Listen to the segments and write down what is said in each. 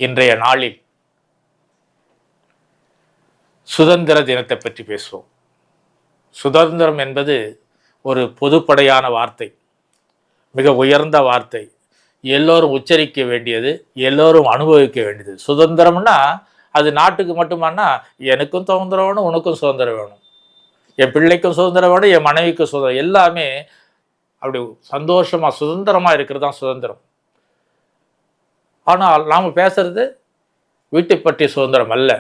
இன்றைய நாளில் சுதந்திர தினத்தை பற்றி பேசுவோம். சுதந்திரம் என்பது ஒரு பொதுப்படையான வார்த்தை, மிக உயர்ந்த வார்த்தை, எல்லோரும் உச்சரிக்க வேண்டியது, எல்லோரும் அனுபவிக்க வேண்டியது. சுதந்திரம்னா அது நாட்டுக்கு மட்டுமானா, எனக்கும் சுதந்திரம் வேணும், உனக்கும் சுதந்திரம் வேணும், என் பிள்ளைக்கும் சுதந்திரம் வேணும், என் மனைவிக்கும் சுதந்திரம், எல்லாமே அப்படி சந்தோஷமா சுதந்திரமா இருக்கிறது தான் சுதந்திரம். ஆனால் நாம் பேசுறது வீட்டை பற்றிய சுதந்திரம் அல்ல.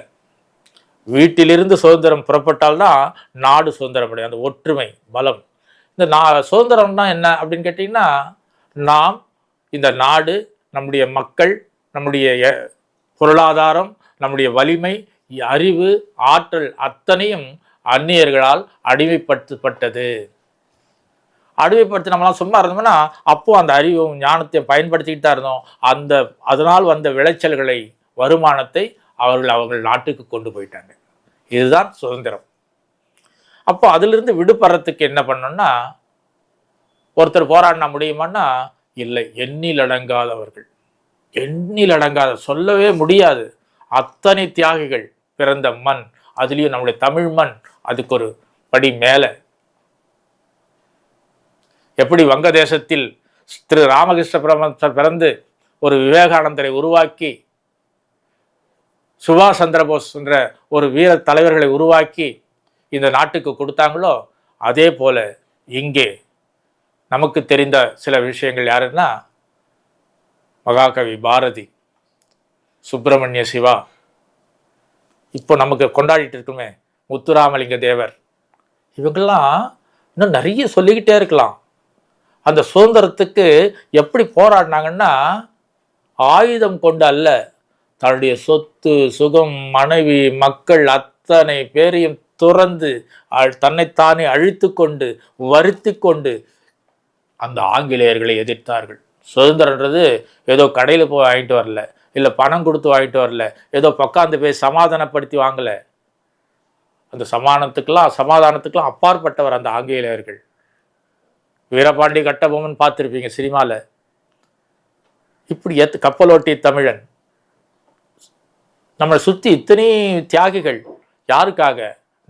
வீட்டிலிருந்து சுதந்திரம் புறப்பட்டால்தான் நாடு சுதந்திரம் அடையும். அந்த ஒற்றுமை பலம். இந்த சுதந்திரம்னா என்ன அப்படின்னு கேட்டிங்கன்னா, நாம் இந்த நாடு, நம்முடைய மக்கள், நம்முடைய பொருளாதாரம், நம்முடைய வலிமை, அறிவு, ஆற்றல் அத்தனையும் அந்நியர்களால் அடிமைப்படுத்தப்பட்டது. அடிமைப்படுத்தி நம்மளாம் சும்மா இருந்தோம்னா அப்போ அந்த அறிவும் ஞானத்தையும் பயன்படுத்திக்கிட்டு தான் இருந்தோம். அதனால் வந்த விளைச்சல்களை, வருமானத்தை அவர்கள் நாட்டுக்கு கொண்டு போயிட்டாங்க. இதுதான் சுதந்திரம். அப்போ அதிலிருந்து விடுபடுறதுக்கு என்ன பண்ணோம்னா, ஒருத்தர் போராடினா முடியுமான்னா இல்லை. எண்ணில் அடங்காதவர்கள், எண்ணில் அடங்காத, சொல்லவே முடியாது அத்தனை தியாகிகள் பிறந்த மண். அதுலேயும் நம்முடைய தமிழ் மண் அதுக்கு ஒரு படி மேலே. எப்படி வங்கதேசத்தில் திரு ராமகிருஷ்ண பரமஹம்சர் பிறந்து ஒரு விவேகானந்தரை உருவாக்கி, சுபாஷ் சந்திரபோஸ் என்ற ஒரு வீர தலைவர்களை உருவாக்கி இந்த நாட்டுக்கு கொடுத்தாங்களோ, அதே போல இங்கே நமக்கு தெரிந்த சில விஷயங்கள் யாருன்னா, மகாகவி பாரதி, சுப்பிரமணிய சிவா, இப்போ நமக்கு கொண்டாடிட்டு இருக்குமே முத்துராமலிங்க தேவர், இவங்கெல்லாம் இன்னும் நிறைய சொல்லிக்கிட்டே இருக்கலாம். அந்த சுதந்திரத்துக்கு எப்படி போராடினாங்கன்னா, ஆயுதம் கொண்டு அல்ல, தன்னுடைய சொத்து, சுகம், மனைவி, மக்கள் அத்தனை பேரையும் துறந்து தன்னைத்தானே அழித்து கொண்டு வருத்தி கொண்டு அந்த ஆங்கிலேயர்களை எதிர்த்தார்கள். சுதந்திரன்றது ஏதோ கடையில் போய் வாங்கிட்டு வரல, இல்லை பணம் கொடுத்து வாங்கிட்டு வரல, ஏதோ பக்காந்து போய் சமாதானப்படுத்தி வாங்கலை. அந்த சமாதானத்துக்கெல்லாம் அப்பாற்பட்டவர் அந்த ஆங்கிலேயர்கள். வீரபாண்டி கட்டபொம்மன் பார்த்துருப்பீங்க சினிமாவில். இப்படி கப்பலோட்டி தமிழன், நம்மளை சுற்றி இத்தனை தியாகிகள். யாருக்காக?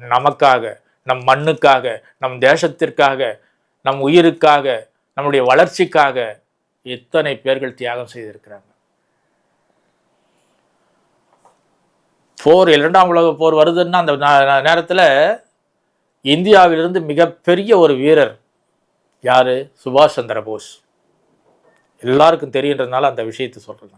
நமக்காக, நம் மண்ணுக்காக, நம் தேசத்திற்காக, நம் உயிருக்காக, நம்முடைய வளர்ச்சிக்காக எத்தனை பேர்கள் தியாகம் செய்திருக்கிறாங்க. போர், இரண்டாம் உலக போர் வருதுன்னா அந்த நேரத்தில் இந்தியாவிலிருந்து மிகப்பெரிய ஒரு வீரர் யாரு? சுபாஷ் சந்திர போஸ். எல்லாருக்கும் தெரியுன்றதுனால அந்த விஷயத்தை சொல்றேன்.